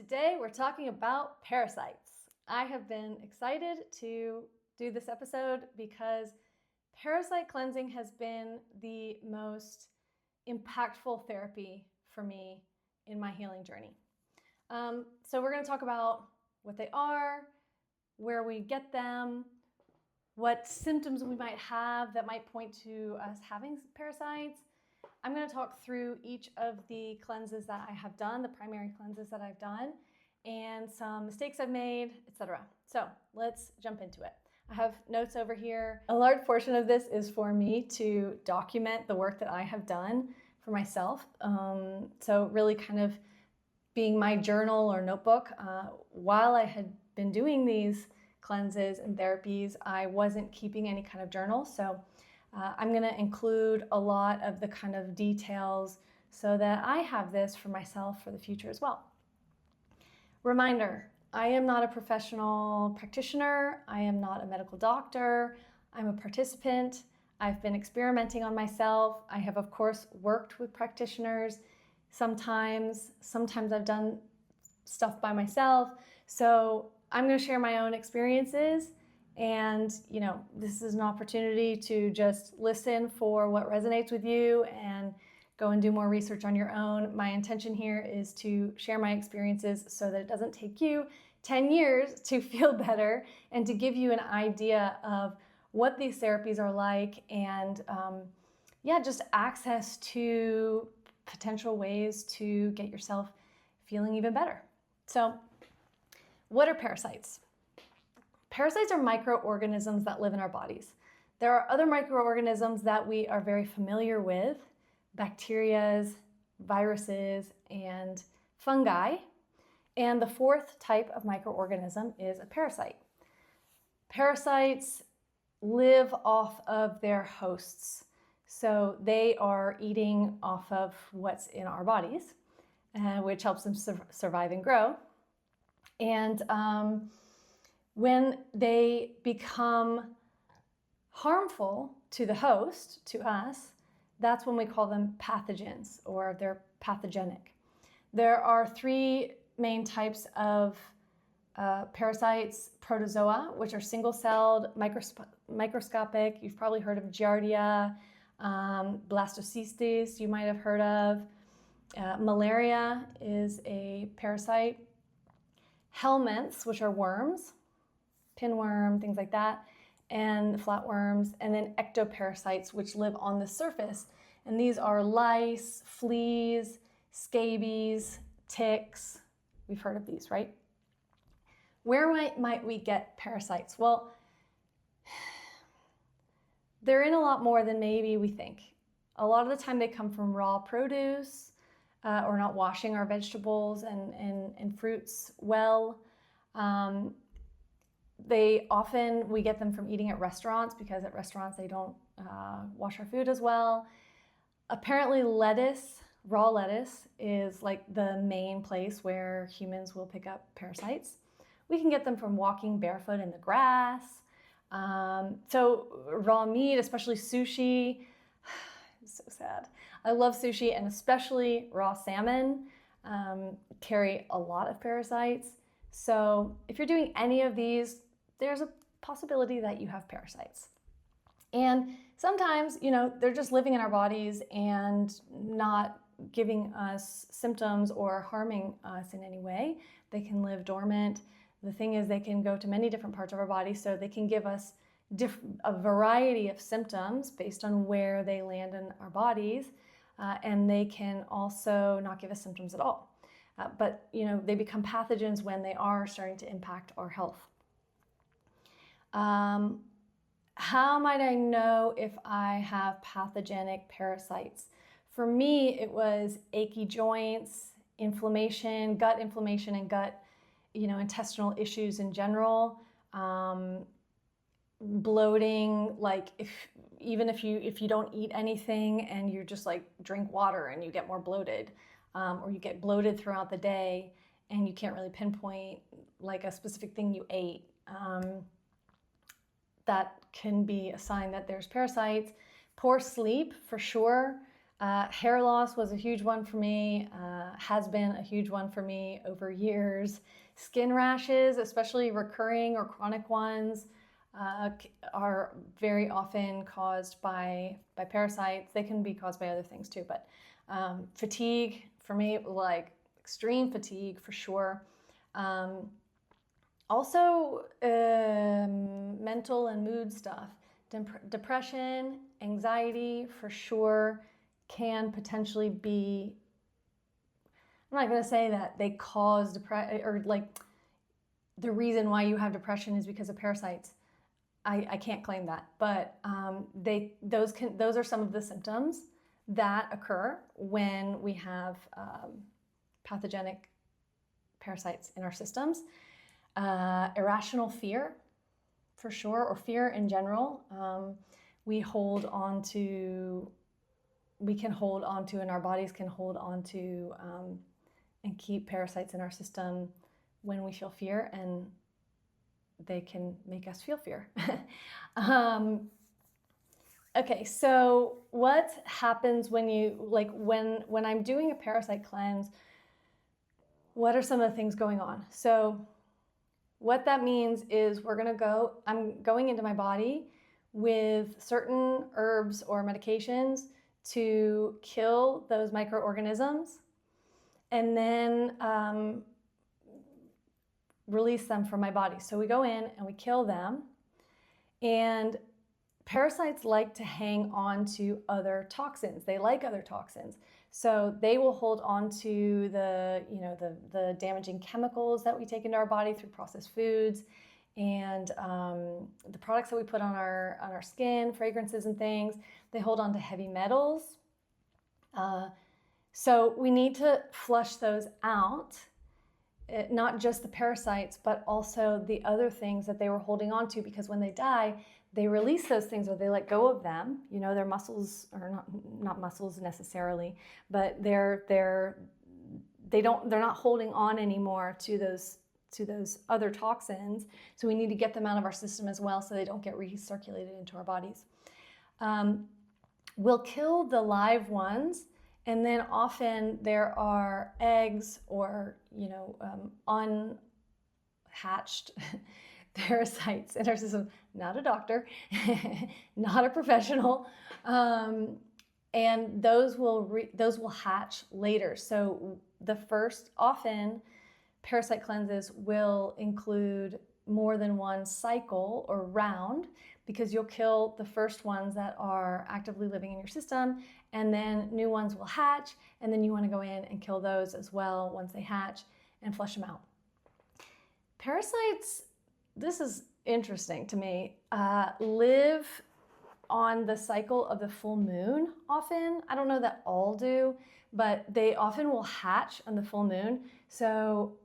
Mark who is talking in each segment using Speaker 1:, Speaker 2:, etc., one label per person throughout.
Speaker 1: Today we're talking about parasites. I have been excited to do this episode because parasite cleansing has been the most impactful therapy for me in my healing journey. So we're going to talk about what they are, where we get them, what symptoms we might have that might point to us having parasites. I'm going to talk through each of the cleanses that I have done, the primary cleanses that I've done, and some mistakes I've made, etc. So let's jump into it. I have notes over here. A large portion of this is for me to document the work that I have done for myself. So really kind of being my journal or notebook. While I had been doing these cleanses and therapies, I wasn't keeping any kind of journal. So I'm going to include a lot of the kind of details so that I have this for myself for the future as well. Reminder, I am not a professional practitioner. I am not a medical doctor. I'm a participant. I've been experimenting on myself. I have, of course, worked with practitioners sometimes. Sometimes I've done stuff by myself. So I'm going to share my own experiences. And, this is an opportunity to just listen for what resonates with you and go and do more research on your own. My intention here is to share my experiences so that it doesn't take you 10 years to feel better and to give you an idea of what these therapies are like and, just access to potential ways to get yourself feeling even better. So, what are parasites? Parasites are microorganisms that live in our bodies. There are other microorganisms that we are very familiar with, bacteria, viruses, and fungi. And the fourth type of microorganism is a parasite. Parasites live off of their hosts. So they are eating off of what's in our bodies, which helps them survive and grow. And when they become harmful to the host, to us, that's when we call them pathogens, or they're pathogenic. There are three main types of parasites: protozoa, which are single-celled, microscopic. You've probably heard of Giardia, blastocystis, you might have heard of. Malaria is a parasite. Helminths, which are worms, pinworm, things like that, and flatworms, and then ectoparasites, which live on the surface. And these are lice, fleas, scabies, ticks. We've heard of these, right? Where might we get parasites? Well, they're in a lot more than maybe we think. A lot of the time they come from raw produce, or not washing our vegetables and fruits well. We get them from eating at restaurants because at restaurants they don't wash our food as well. Apparently raw lettuce is like the main place where humans will pick up parasites. We can get them from walking barefoot in the grass. So raw meat, especially sushi, it's so sad. I love sushi, and especially raw salmon carry a lot of parasites. So if you're doing any of these, there's a possibility that you have parasites. And sometimes, they're just living in our bodies and not giving us symptoms or harming us in any way. They can live dormant. The thing is, they can go to many different parts of our body, so they can give us a variety of symptoms based on where they land in our bodies, and they can also not give us symptoms at all. But they become pathogens when they are starting to impact our health. How might I know if I have pathogenic parasites? For me, it was achy joints, inflammation, and gut, intestinal issues in general. Bloating, like if you don't eat anything and you just like drink water and you get more bloated, or you get bloated throughout the day and you can't really pinpoint like a specific thing you ate. That can be a sign that there's parasites. Poor sleep, for sure. Hair loss was a huge one for me, has been a huge one for me over years. Skin rashes, especially recurring or chronic ones, are very often caused by parasites. They can be caused by other things too, but fatigue, for me, like extreme fatigue for sure. Also, mental and mood stuff. Depression, anxiety for sure can potentially be, I'm not going to say that they cause depression or like the reason why you have depression is because of parasites. I can't claim that, but those are some of the symptoms that occur when we have pathogenic parasites in our systems. Irrational fear, for sure, or fear in general. We can hold on to, and our bodies can hold on to and keep parasites in our system when we feel fear, and they can make us feel fear. Okay, so what happens when you, like when I'm doing a parasite cleanse, what are some of the things going on? So what that means is I'm going into my body with certain herbs or medications to kill those microorganisms and then release them from my body. So we go in and we kill them, and parasites like to hang on to other toxins. They like other toxins. So they will hold on to the damaging chemicals that we take into our body through processed foods and the products that we put on our skin, fragrances and things. They hold on to heavy metals. So we need to flush those out, not just the parasites, but also the other things that they were holding on to, because when they die, they release those things, or they let go of them. Their muscles, or not muscles necessarily, but they're not holding on anymore to those other toxins. So we need to get them out of our system as well, so they don't get recirculated into our bodies. We'll kill the live ones, and then often there are eggs or unhatched parasites in our system. Not a doctor, not a professional, and those will hatch later. So the first, often parasite cleanses will include more than one cycle or round, because you'll kill the first ones that are actively living in your system, and then new ones will hatch, and then you want to go in and kill those as well once they hatch and flush them out. Parasites, this is interesting to me, live on the cycle of the full moon often. I don't know that all do, but they often will hatch on the full moon. So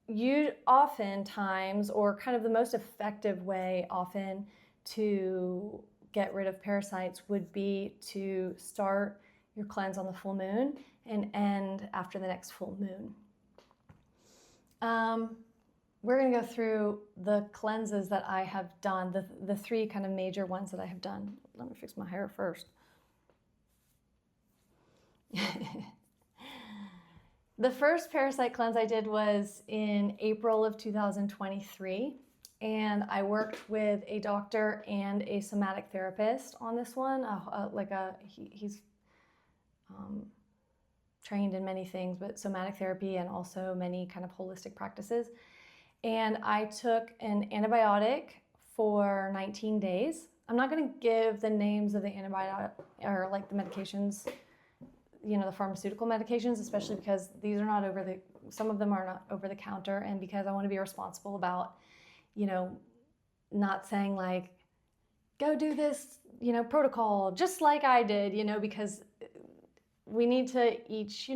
Speaker 1: you oftentimes, or kind of the most effective way often to get rid of parasites would be to start your cleanse on the full moon and end after the next full moon. We're going to go through the cleanses that I have done, the three kind of major ones that I have done. Let me fix my hair first. The first parasite cleanse I did was in April of 2023, and I worked with a doctor and a somatic therapist on this one. He's trained in many things, but somatic therapy and also many kind of holistic practices. And I took an antibiotic for 19 days. I'm not going to give the names of the antibiotic or like the medications, the pharmaceutical medications, especially because these are not some of them are not over the counter, and because I want to be responsible about, not saying like, go do this, protocol, just like I did, because we need to each,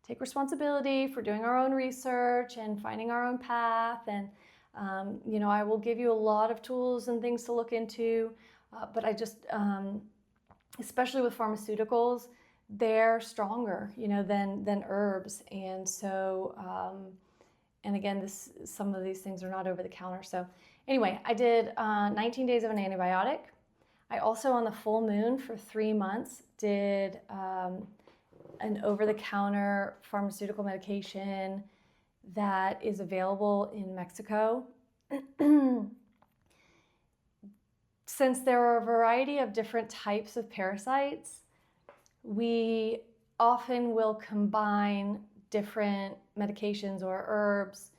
Speaker 1: take responsibility for doing our own research and finding our own path. And, I will give you a lot of tools and things to look into, but I just, especially with pharmaceuticals, they're stronger, than herbs. And so, and again, some of these things are not over the counter. So anyway, I did 19 days of an antibiotic. I also, on the full moon for 3 months, did an over-the-counter pharmaceutical medication that is available in Mexico. Since there are a variety of different types of parasites, we often will combine different medications or herbs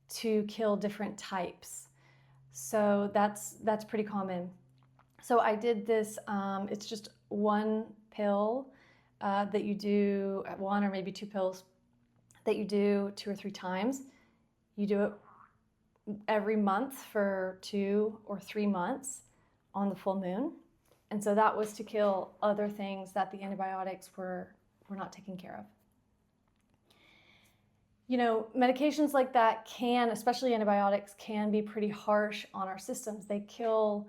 Speaker 1: to kill different types. So that's pretty common. So I did this, it's just one pill that you do, one or maybe 2 pills that you do 2 or 3 times. You do it every month for 2 or 3 months on the full moon. And so that was to kill other things that the antibiotics were not taking care of. You know, medications like that can, especially antibiotics, can be pretty harsh on our systems. They kill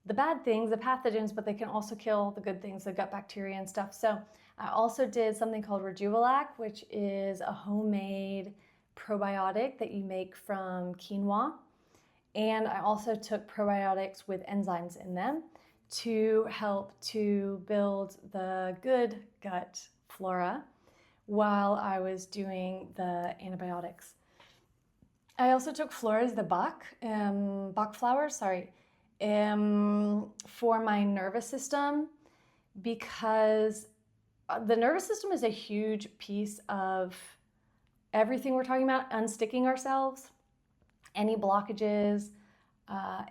Speaker 1: the bad things, the pathogens, but they can also kill the good things, the gut bacteria and stuff. So I also did something called Rejuvelac, which is a homemade probiotic that you make from quinoa. And I also took probiotics with enzymes in them to help to build the good gut flora while I was doing the antibiotics. I also took flores de Bach flowers, for my nervous system, because the nervous system is a huge piece of everything we're talking about, unsticking ourselves, any blockages,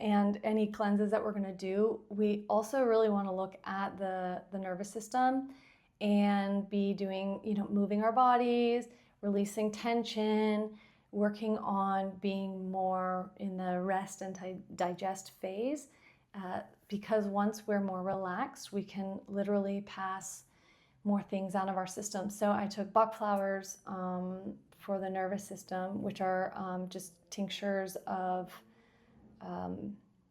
Speaker 1: and any cleanses that we're going to do. We also really want to look at the nervous system and be doing, moving our bodies, releasing tension, working on being more in the rest and digest phase, because once we're more relaxed, we can literally pass more things out of our system. So I took Bach flowers for the nervous system, which are just tinctures of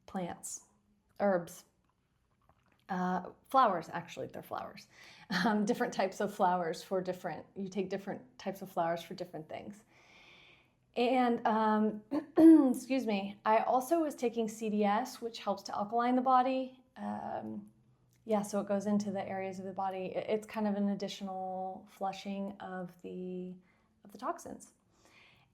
Speaker 1: plants, herbs, flowers, actually, they're flowers. Different types of flowers for you take different types of flowers for different things. And, excuse me, I also was taking CDS, which helps to alkaline the body. So it goes into the areas of the body. It's kind of an additional flushing of the toxins.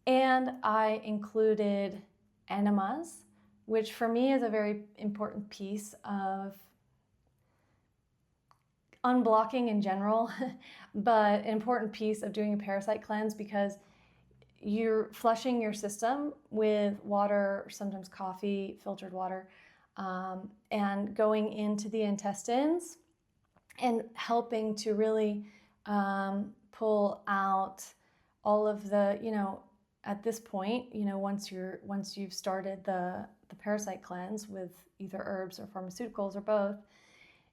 Speaker 1: And I included enemas, which for me is a very important piece of unblocking in general, but an important piece of doing a parasite cleanse, because you're flushing your system with water, sometimes coffee, filtered water, and going into the intestines and helping to really pull out all of the, at this point, once you've started the parasite cleanse with either herbs or pharmaceuticals or both,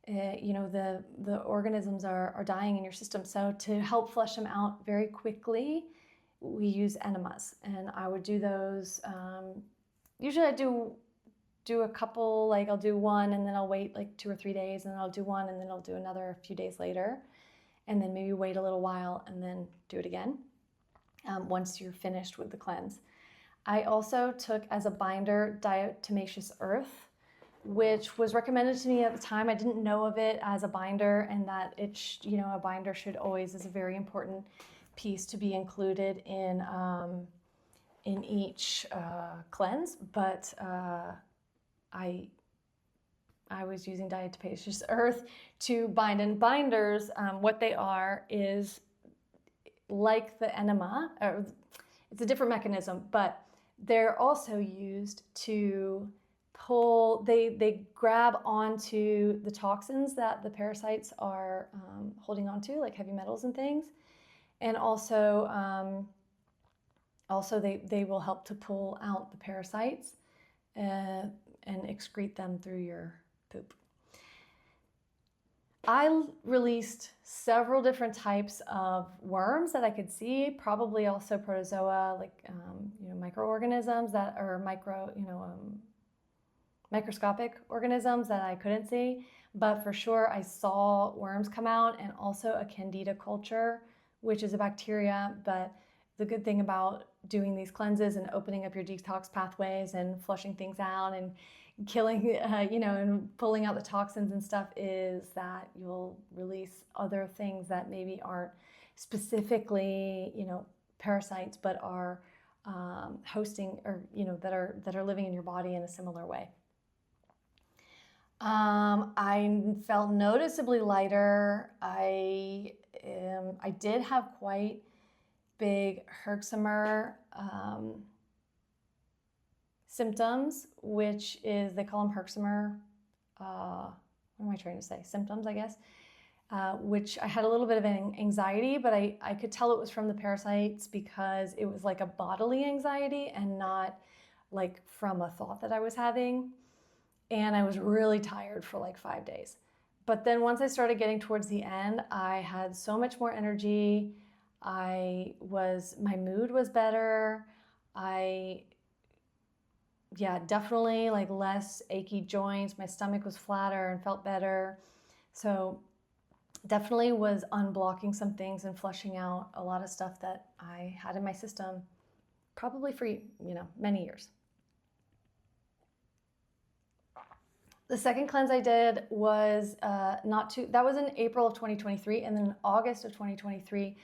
Speaker 1: the organisms are dying in your system. So to help flush them out very quickly, we use enemas, and I would do those. Usually I do a couple, like I'll do one and then I'll wait like 2 or 3 days, and then I'll do one and then I'll do another a few days later, and then maybe wait a little while and then do it again once you're finished with the cleanse. I also took as a binder diatomaceous earth, which was recommended to me at the time. I didn't know of it as a binder, and that a binder should always, is a very important piece to be included in each cleanse. But I was using diatomaceous earth to bind. And binders, what they are is like the enema, or it's a different mechanism, but they're also used to pull, they grab onto the toxins that the parasites are holding onto, like heavy metals and things. And also they will help to pull out the parasites and excrete them through your poop. I released several different types of worms that I could see, probably also protozoa, like microorganisms that are microscopic organisms that I couldn't see. But for sure, I saw worms come out, and also a candida culture, which is a bacteria. But the good thing about doing these cleanses and opening up your detox pathways and flushing things out and killing, and pulling out the toxins and stuff is that you'll release other things that maybe aren't specifically, parasites, but are hosting, or that are living in your body in a similar way. I felt noticeably lighter. I did have quite big herxemer symptoms, which is, they call them herxemer, what am I trying to say? Symptoms, I guess, which I had a little bit of an anxiety, but I could tell it was from the parasites because it was like a bodily anxiety and not like from a thought that I was having. And I was really tired for like 5 days. But then once I started getting towards the end, I had so much more energy. My mood was better. Definitely like less achy joints. My stomach was flatter and felt better. So definitely was unblocking some things and flushing out a lot of stuff that I had in my system, probably for, many years. The second cleanse I did was that was in April of 2023, and then in August of 2023,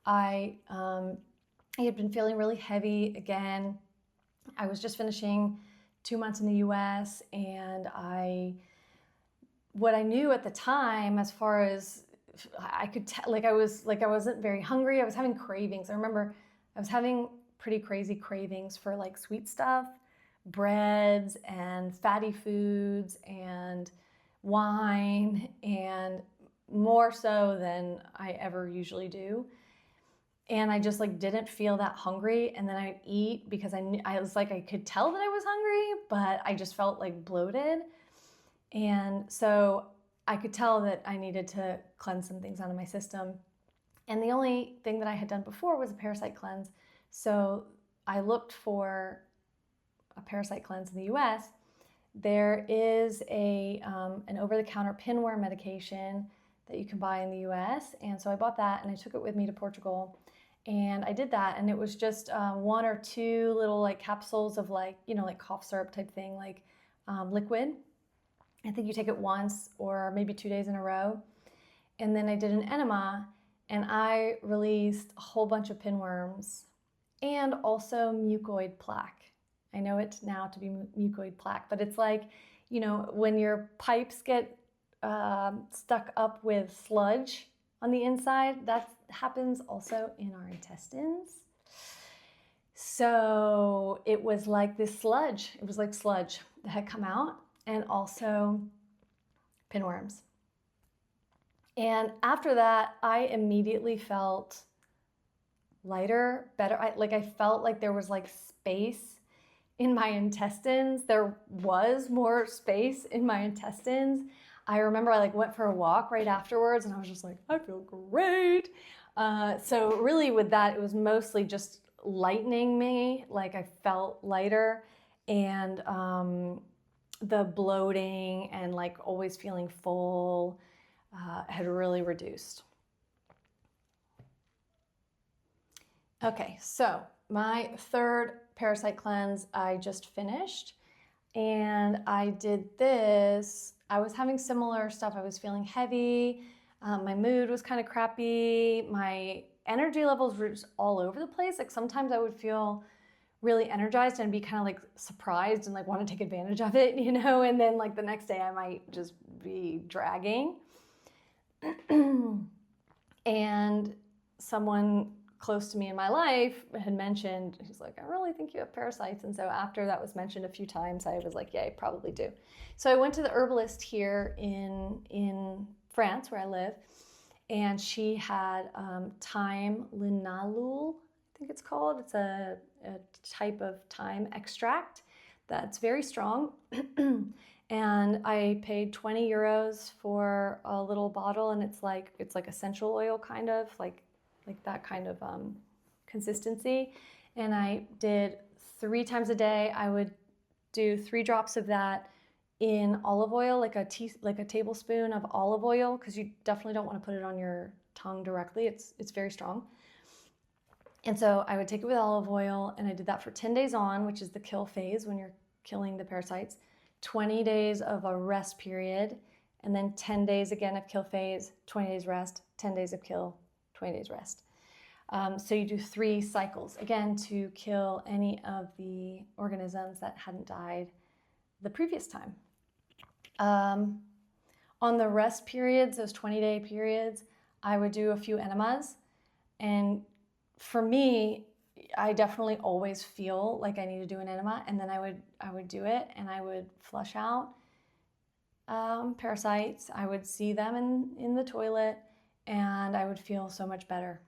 Speaker 1: I had been feeling really heavy again. I was just finishing 2 months in the US, and what I knew at the time, as far as I could tell, I wasn't very hungry. I was having cravings. I remember I was having pretty crazy cravings for like sweet stuff, breads and fatty foods and wine, and more so than I ever usually do. And I just like didn't feel that hungry. And then I'd eat because I was like, I could tell that I was hungry, but I just felt like bloated. And so I could tell that I needed to cleanse some things out of my system. And the only thing that I had done before was a parasite cleanse. So I looked for a parasite cleanse in the US. There is an over-the-counter pinworm medication that you can buy in the US. And so I bought that and I took it with me to Portugal. And I did that, and it was just 1 or 2 little like capsules of like cough syrup type thing, like liquid. I think you take it once or maybe 2 days in a row. And then I did an enema, and I released a whole bunch of pinworms and also mucoid plaque. I know it now to be mucoid plaque, but it's like, when your pipes get stuck up with sludge on the inside, that happens also in our intestines. So it was like this sludge. It was like sludge that had come out, and also pinworms. And after that, I immediately felt lighter, better. I felt like there was like space in my intestines. There was more space in my intestines. I remember I went for a walk right afterwards, and I was just like, I feel great. So really with that, it was mostly just lightening me. Like I felt lighter, and the bloating and like always feeling full had really reduced. Okay, so my third parasite cleanse I just finished, and I did this. I was having similar stuff. I was feeling heavy. My mood was kind of crappy. My energy levels were just all over the place. Like sometimes I would feel really energized and be kind of like surprised and like want to take advantage of it, and then like the next day I might just be dragging. And someone close to me in my life had mentioned, he's like, I really think you have parasites. And so after that was mentioned a few times, I was like, yeah, I probably do. So I went to the herbalist here in France, where I live, and she had thyme linalool, I think it's called. It's a type of thyme extract that's very strong. And I paid 20 euros for a little bottle, and it's like essential oil, kind of like that kind of consistency. And I did 3 times a day. I would do 3 drops of that in olive oil, like a tablespoon of olive oil, because you definitely don't want to put it on your tongue directly. It's very strong. And so I would take it with olive oil, and I did that for 10 days on, which is the kill phase when you're killing the parasites. 20 days of a rest period, and then 10 days again of kill phase, 20 days rest, 10 days of kill, 20 days rest. So you do 3 cycles, again, to kill any of the organisms that hadn't died the previous time. On the rest periods, those 20-day periods, I would do a few enemas. And for me, I definitely always feel like I need to do an enema, and then I would do it, and I would flush out parasites. I would see them in the toilet, and I would feel so much better.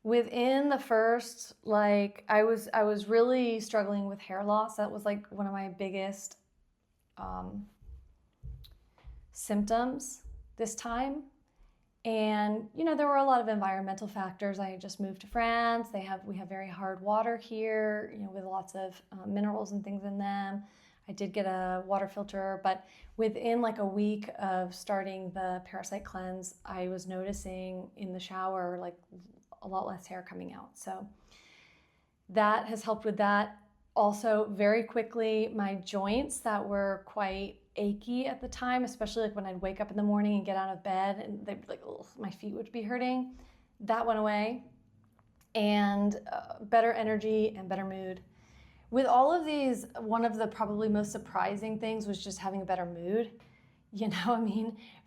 Speaker 1: Within the first, I was really struggling with hair loss. That was like one of my biggest symptoms this time. And there were a lot of environmental factors. I just moved to France. We have very hard water here, with lots of minerals and things in them. I did get a water filter, but within like a week of starting the parasite cleanse, I was noticing in the shower like a lot less hair coming out. So that has helped with that. Also, very quickly, my joints that were quite achy at the time, especially like when I'd wake up in the morning and get out of bed and they'd be like, ugh, my feet would be hurting. That went away. And better energy and better mood. With all of these, one of the probably most surprising things was just having a better mood.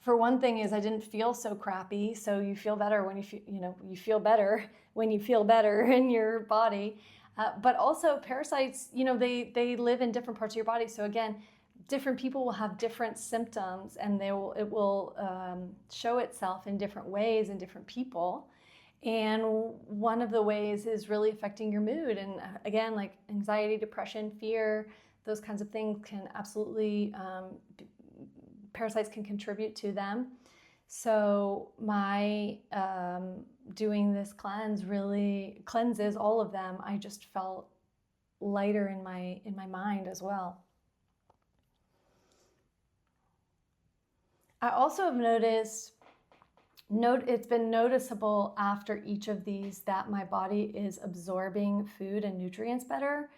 Speaker 1: For one thing is I didn't feel so crappy. So you feel better when you feel better when you feel better in your body. But also parasites, they live in different parts of your body. So again, different people will have different symptoms, and it will show itself in different ways in different people. And one of the ways is really affecting your mood. And again, like anxiety, depression, fear, those kinds of things can absolutely, parasites can contribute to them. So my doing this cleanse really cleanses all of them. I just felt lighter in my mind as well. I also have noticed, it's been noticeable after each of these that my body is absorbing food and nutrients better.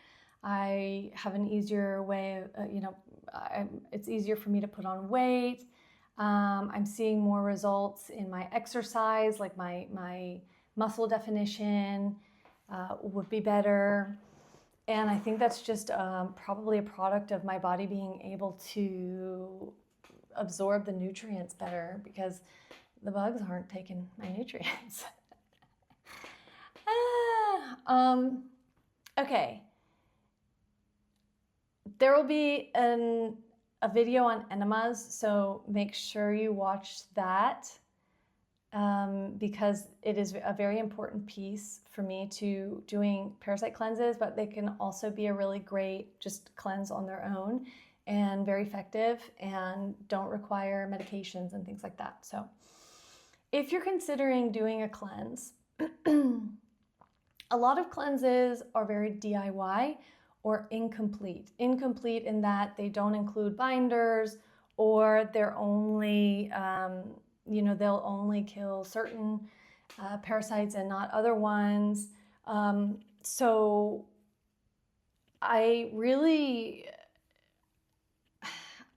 Speaker 1: I have an easier way, it's easier for me to put on weight. I'm seeing more results in my exercise, like my muscle definition would be better. And I think that's just probably a product of my body being able to absorb the nutrients better, because the bugs aren't taking my nutrients. Okay. There will be a video on enemas, so make sure you watch that because it is a very important piece for me to doing parasite cleanses, but they can also be a really great just cleanse on their own and very effective and don't require medications and things like that. So if you're considering doing a cleanse, a lot of cleanses are very DIY or incomplete. Incomplete in that they don't include binders, or they're only, they'll only kill certain parasites and not other ones. So I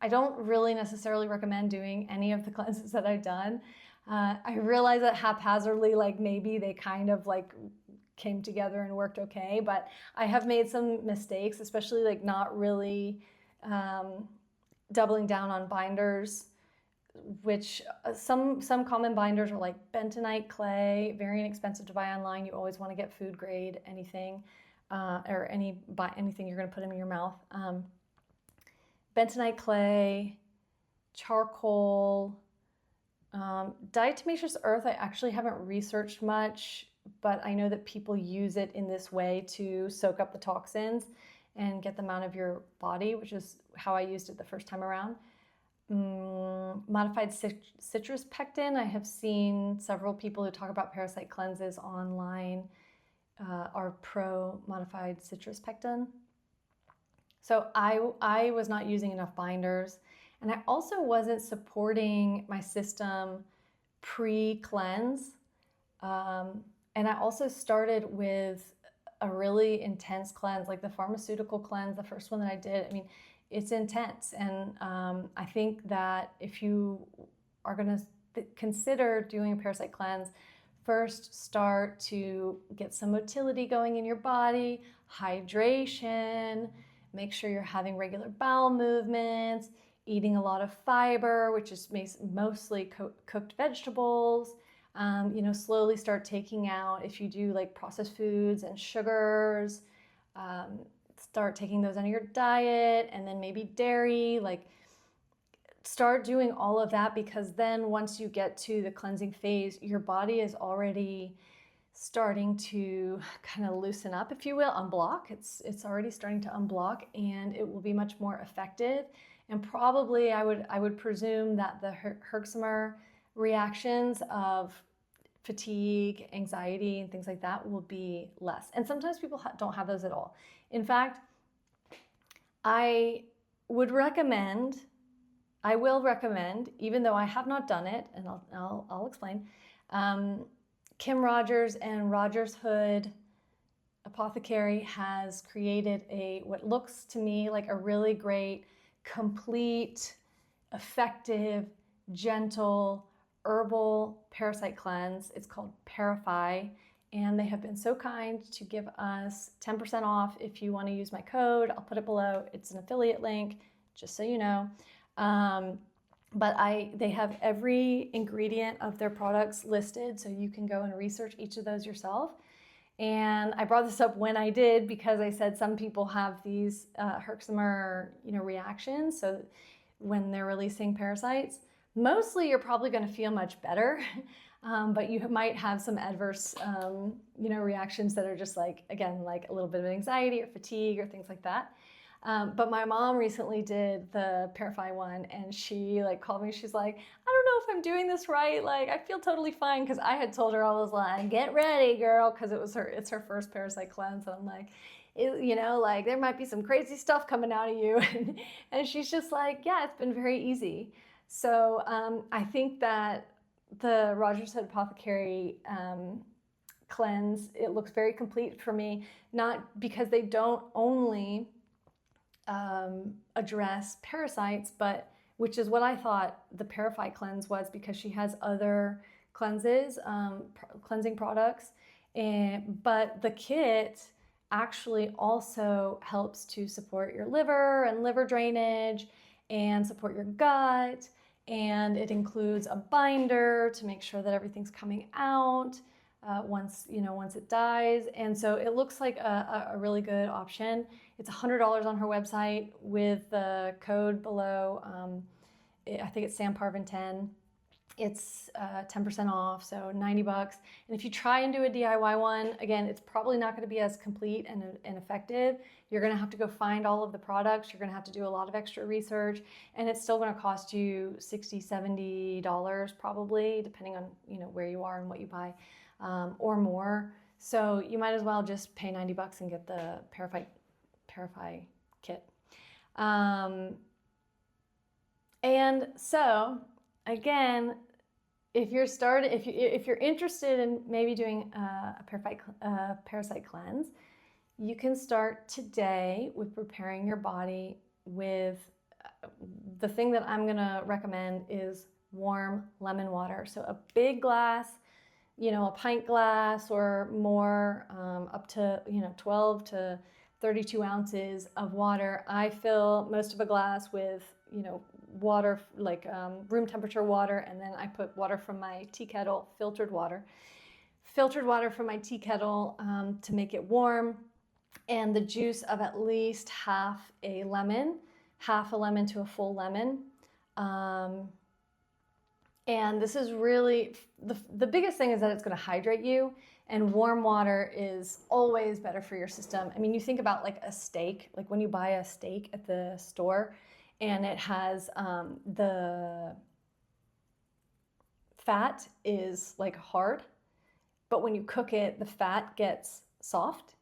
Speaker 1: don't really necessarily recommend doing any of the cleanses that I've done. I realize that haphazardly, like maybe they kind of like came together and worked okay, but I have made some mistakes, especially like not really doubling down on binders, which some common binders are like bentonite clay, very inexpensive to buy online. You always want to get food grade anything or anything you're going to put in your mouth. Bentonite clay, charcoal, diatomaceous earth. I actually haven't researched much, but I know that people use it in this way to soak up the toxins and get them out of your body, which is how I used it the first time around. Modified citrus pectin. I have seen several people who talk about parasite cleanses online are pro modified citrus pectin. So I was not using enough binders, and I also wasn't supporting my system pre-cleanse. And I also started with a really intense cleanse, like the pharmaceutical cleanse, the first one that I did. I mean, it's intense. And I think that if you are going to consider doing a parasite cleanse, first start to get some motility going in your body, hydration, make sure you're having regular bowel movements, eating a lot of fiber, which is mostly cooked vegetables. Slowly start taking out, if you do like processed foods and sugars, start taking those out of your diet, and then maybe dairy, like start doing all of that, because then once you get to the cleansing phase, your body is already starting to kind of loosen up, if you will, unblock. It's already starting to unblock, and it will be much more effective. And probably I would presume that the herxheimer reactions of fatigue, anxiety, and things like that will be less. And sometimes people don't have those at all. In fact, I will recommend, even though I have not done it, and I'll explain, Kim Rogers and Rogers Hood Apothecary has created what looks to me like a really great, complete, effective, gentle, herbal parasite cleanse. It's called Parify, and they have been so kind to give us 10% off if you want to use my code. I'll put it below. It's an affiliate link, just so you know. But they have every ingredient of their products listed, so you can go and research each of those yourself. And I brought this up when I did, because I said some people have these herxheimer reactions. So when they're releasing parasites, mostly you're probably going to feel much better, but you might have some adverse reactions that are just like, again, like a little bit of anxiety or fatigue or things like that. But my mom recently did the Parify one, and she called me. She's like, I don't know if I'm doing this right. Like, I feel totally fine, because I had told her, I was like, get ready, girl, because it's her first parasite cleanse. And I'm like, there might be some crazy stuff coming out of you. And she's just like, yeah, it's been very easy. So I think that the Rogers Hood Apothecary cleanse, it looks very complete for me, not because they don't only address parasites, but which is what I thought the Parify cleanse was, because she has other cleanses, cleansing products, but the kit actually also helps to support your liver and liver drainage and support your gut, and it includes a binder to make sure that everything's coming out once it dies. And so it looks like a really good option. It's $100 on her website with the code below. I think it's SamParvin10. It's 10% off, so $90. And if you try and do a DIY one, again, it's probably not going to be as complete and effective. You're going to have to go find all of the products. You're going to have to do a lot of extra research, and it's still going to cost you $60, $70 probably, depending on where you are and what you buy, or more. So you might as well just pay $90 and get the Parify kit. And so again, if you're interested in maybe doing a parasite cleanse, you can start today with preparing your body with the thing that I'm gonna recommend is warm lemon water. So a big glass, a pint glass or more, up to 12 to 32 ounces of water. I fill most of a glass with water, like room temperature water, and then I put water from my tea kettle, filtered water from my tea kettle to make it warm, and the juice of at least half a lemon to a full lemon. And this is really, the biggest thing is that it's going to hydrate you, and warm water is always better for your system. I mean, you think about like a steak, like when you buy a steak at the store and it has the fat is like hard, but when you cook it, the fat gets soft.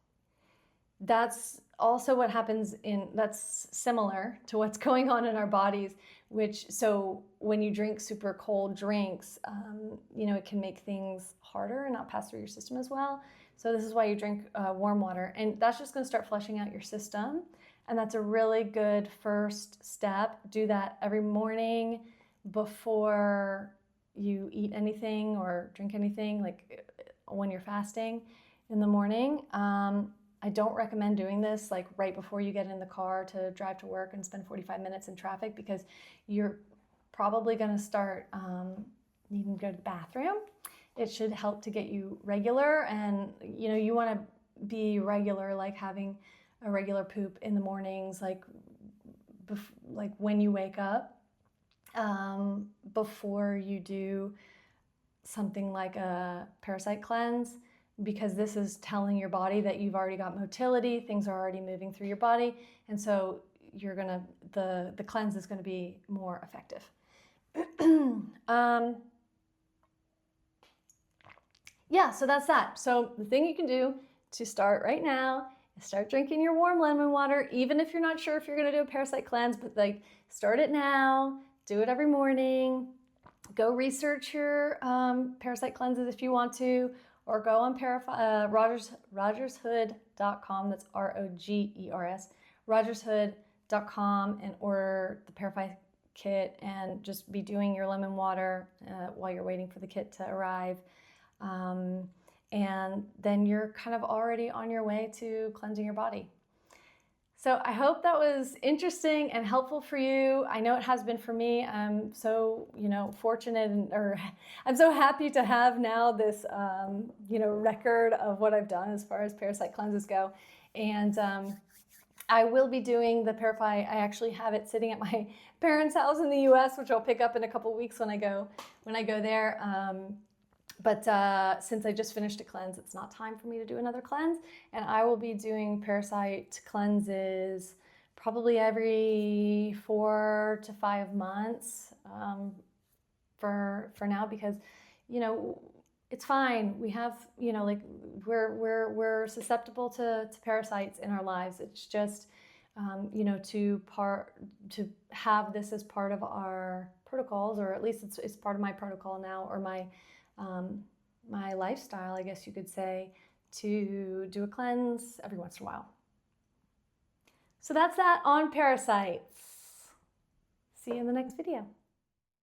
Speaker 1: That's also what happens that's similar to what's going on in our bodies so when you drink super cold drinks, it can make things harder and not pass through your system as well. So this is why you drink warm water, and that's just going to start flushing out your system. And that's a really good first step. Do that every morning before you eat anything or drink anything, like when you're fasting in the morning. I don't recommend doing this like right before you get in the car to drive to work and spend 45 minutes in traffic, because you're probably going to start needing to go to the bathroom. It should help to get you regular, and you want to be regular, like having a regular poop in the mornings, like when you wake up, before you do something like a parasite cleanse, because this is telling your body that you've already got motility, things are already moving through your body, and so the cleanse is going to be more effective. Yeah, so that's that. So the thing you can do to start right now is start drinking your warm lemon water, even if you're not sure if you're going to do a parasite cleanse, but like start it now, do it every morning. Go research your parasite cleanses if you want to, or go on rogershood.com, that's ROGERS, rogershood.com, and order the Parasite kit and just be doing your lemon water while you're waiting for the kit to arrive. And then you're kind of already on your way to cleansing your body. So I hope that was interesting and helpful for you. I know it has been for me. I'm so, fortunate, I'm so happy to have now this, record of what I've done as far as parasite cleanses go. And I will be doing the Parasite. I actually have it sitting at my parents' house in the U.S., which I'll pick up in a couple weeks when I go there. But since I just finished a cleanse, it's not time for me to do another cleanse. And I will be doing parasite cleanses probably every 4 to 5 months for now, because, it's fine. We have, we're susceptible to parasites in our lives. It's just, to have this as part of our protocols, or at least it's part of my protocol now, or my lifestyle, I guess you could say, to do a cleanse every once in a while. So that's that on parasites. See you in the next video.